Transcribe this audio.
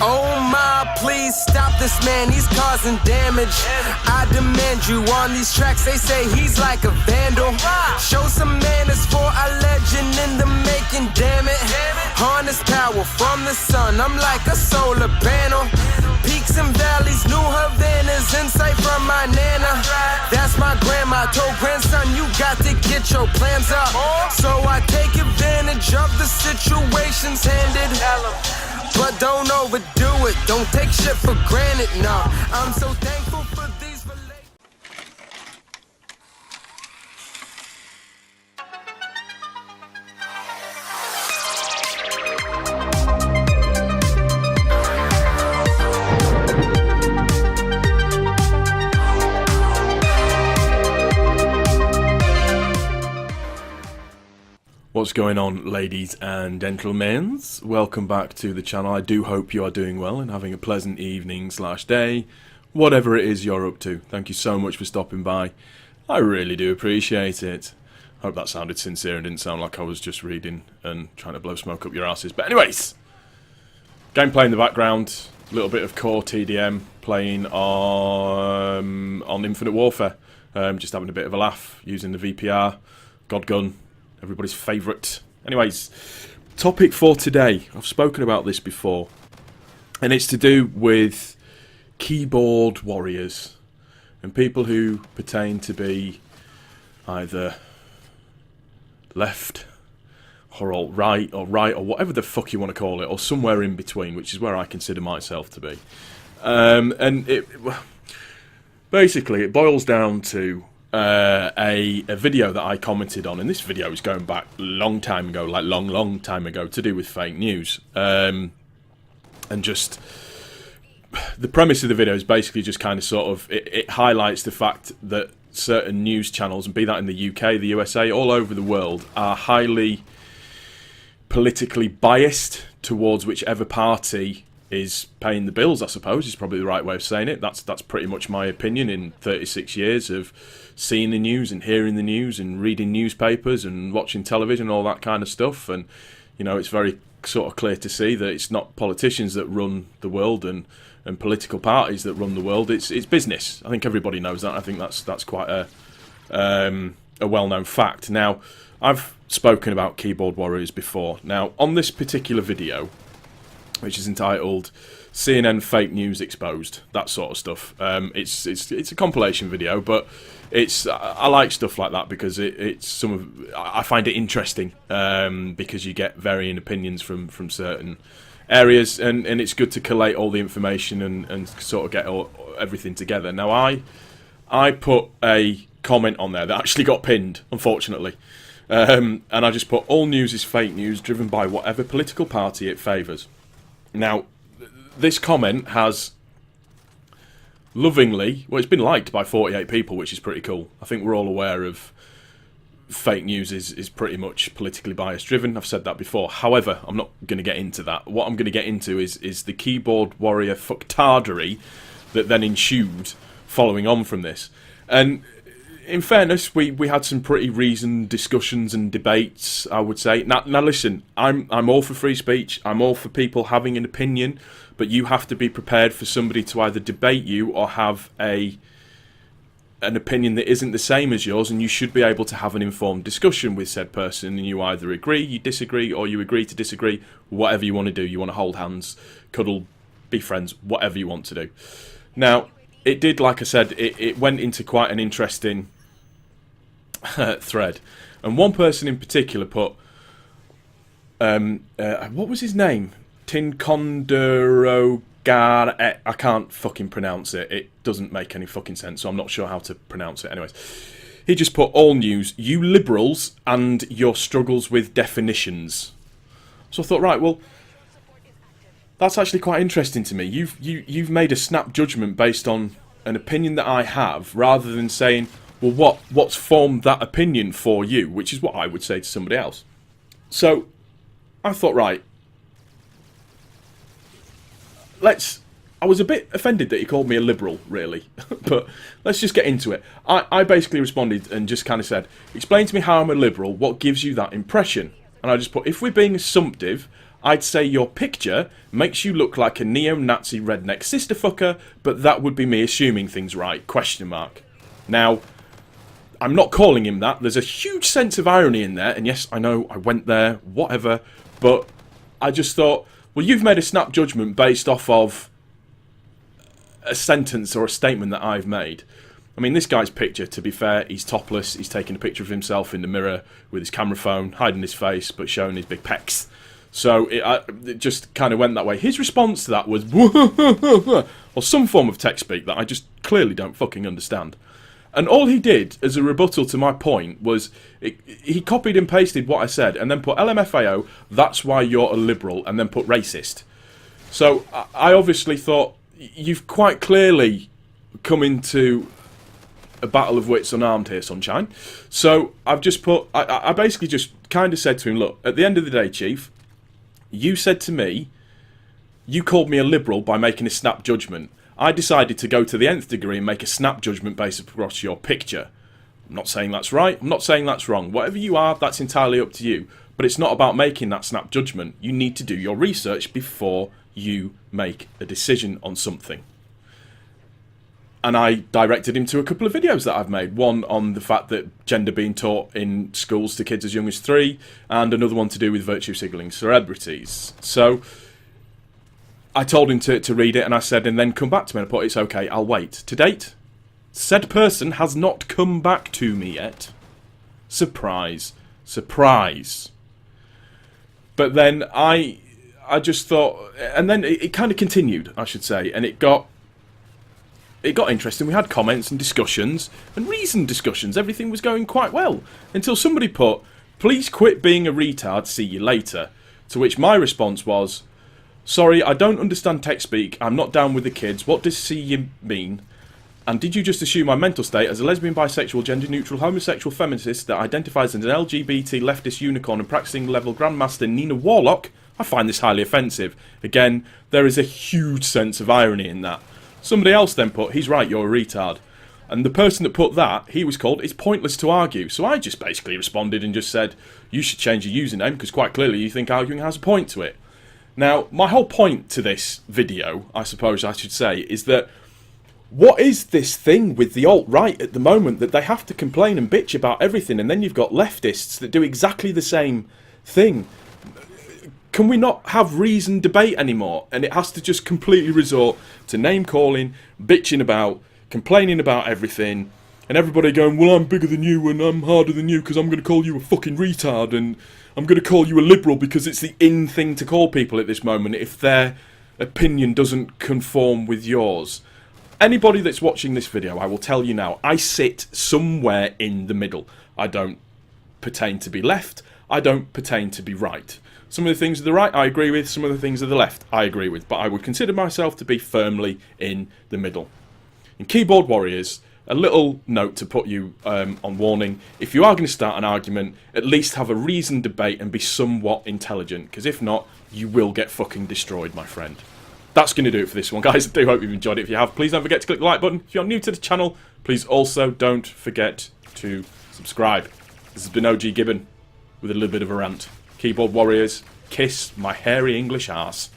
Oh my, please stop this man, he's causing damage. I demand you on these tracks, they say he's like a vandal. Show some manners for a legend in the making, damn it. Harness power from the sun, I'm like a solar panel. Peaks and valleys, New Havana's insight from my nana. That's my grandma, told grandson you got to get your plans up. So I take advantage of the situations handed. But don't overdo it, don't take shit for granted, no. I'm so thankful for these relationships. What's going on, ladies and gentlemen? Welcome back to the channel. I do hope you are doing well and having a pleasant evening / day, whatever it is you're up to. Thank you so much for stopping by. I really do appreciate it. Hope that sounded sincere and didn't sound like I was just reading and trying to blow smoke up your asses. But anyways, gameplay in the background, a little bit of core TDM playing on Infinite Warfare. Just having a bit of a laugh using the VPR, God Gun. Everybody's favourite. Anyways, topic for today. I've spoken about this before. And it's to do with keyboard warriors. And people who pertain to be either left or alt-right or right or whatever the fuck you want to call it. Or somewhere in between, which is where I consider myself to be. Basically, it boils down to a video that I commented on, and this video is going back a long time ago, like long time ago, to do with fake news. And just the premise of the video is basically just kind of sort of it highlights the fact that certain news channels, and be that in the UK, the USA, all over the world, are highly politically biased towards whichever party is paying the bills, I suppose, is probably the right way of saying it. That's pretty much my opinion in 36 years of seeing the news and hearing the news and reading newspapers and watching television, all that kind of stuff. And, you know, it's very sort of clear to see that it's not politicians that run the world and political parties that run the world. It's business. I think everybody knows that. I think that's quite a well-known fact. Now, I've spoken about keyboard warriors before. Now, on this particular video, which is entitled CNN Fake News Exposed, that sort of stuff. It's a compilation video, but I like stuff like that because I find it interesting because you get varying opinions from certain areas, and it's good to collate all the information and sort of get everything together. Now, I put a comment on there that actually got pinned, unfortunately. And I just put, all news is fake news driven by whatever political party it favours. Now, this comment has lovingly, well, it's been liked by 48 people, which is pretty cool. I think we're all aware of fake news is pretty much politically bias driven. I've said that before. However, I'm not going to get into that. What I'm going to get into is the keyboard warrior fucktardery that then ensued following on from this. And in fairness, we had some pretty reasoned discussions and debates, I would say. Now listen, I'm all for free speech. I'm all for people having an opinion, but you have to be prepared for somebody to either debate you or have an opinion that isn't the same as yours, and you should be able to have an informed discussion with said person, and you either agree, you disagree, or you agree to disagree, whatever you want to do. You want to hold hands, cuddle, be friends, whatever you want to do. Now, it did, like I said, it went into quite an interesting thread, and one person in particular put what was his name? Tinkonderogar. I can't fucking pronounce it. It doesn't make any fucking sense, so I'm not sure how to pronounce it. Anyways, he just put, all news, you liberals and your struggles with definitions. So I thought, right, well, that's actually quite interesting to me. You've made a snap judgment based on an opinion that I have, rather than saying, well, what's formed that opinion for you, which is what I would say to somebody else. So I thought, right, I was a bit offended that he called me a liberal, really, but let's just get into it. I basically responded and just kind of said, explain to me how I'm a liberal, what gives you that impression? And I just put, if we're being assumptive, I'd say your picture makes you look like a neo-Nazi redneck sister fucker, but that would be me assuming things right, question mark. Now, I'm not calling him that. There's a huge sense of irony in there, and yes, I know I went there, whatever, but I just thought, well, you've made a snap judgment based off of a sentence or a statement that I've made. I mean, this guy's picture, to be fair, he's topless. He's taking a picture of himself in the mirror with his camera phone, hiding his face, but showing his big pecs. So it just kind of went that way. His response to that was, or some form of text speak that I just clearly don't fucking understand. And all he did as a rebuttal to my point was he copied and pasted what I said and then put LMFAO, that's why you're a liberal, and then put racist. So I obviously thought, you've quite clearly come into a battle of wits unarmed here, sunshine. So I've just put, I basically just kind of said to him, look, at the end of the day, Chief, you said to me, you called me a liberal by making a snap judgment. I decided to go to the nth degree and make a snap judgment based across your picture. I'm not saying that's right, I'm not saying that's wrong. Whatever you are, that's entirely up to you. But it's not about making that snap judgment. You need to do your research before you make a decision on something. And I directed him to a couple of videos that I've made. One on the fact that gender being taught in schools to kids as young as 3, and another one to do with virtue signalling celebrities. So I told him to read it, and I said, and then come back to me. And I put, it's okay, I'll wait. To date, said person has not come back to me yet. Surprise. Surprise. But then I just thought, and then it kind of continued, I should say, and it got interesting. We had comments and discussions, and reasoned discussions. Everything was going quite well, until somebody put, please quit being a retard, see you later. To which my response was, sorry, I don't understand tech speak, I'm not down with the kids, what does see you mean? And did you just assume my mental state as a lesbian, bisexual, gender-neutral, homosexual feminist that identifies as an LGBT leftist unicorn and practicing level grandmaster Nina Warlock? I find this highly offensive. Again, there is a huge sense of irony in that. Somebody else then put, he's right, you're a retard. And the person that put that, he was called, it's pointless to argue. So I just basically responded and just said, you should change your username, because quite clearly you think arguing has a point to it. Now, my whole point to this video, I suppose I should say, is that what is this thing with the alt-right at the moment that they have to complain and bitch about everything, and then you've got leftists that do exactly the same thing? Can we not have reasoned debate anymore? And it has to just completely resort to name-calling, bitching about, complaining about everything, and everybody going, well, I'm bigger than you and I'm harder than you because I'm going to call you a fucking retard and I'm going to call you a liberal because it's the in thing to call people at this moment if their opinion doesn't conform with yours. Anybody that's watching this video, I will tell you now, I sit somewhere in the middle. I don't pertain to be left, I don't pertain to be right. Some of the things of the right I agree with, some of the things of the left I agree with, but I would consider myself to be firmly in the middle. In Keyboard Warriors, a little note to put you on warning. If you are going to start an argument, at least have a reasoned debate and be somewhat intelligent, because if not, you will get fucking destroyed, my friend. That's going to do it for this one, guys. I do hope you've enjoyed it. If you have, please don't forget to click the like button. If you're new to the channel, please also don't forget to subscribe. This has been OG Gibbon with a little bit of a rant. Keyboard Warriors, kiss my hairy English arse.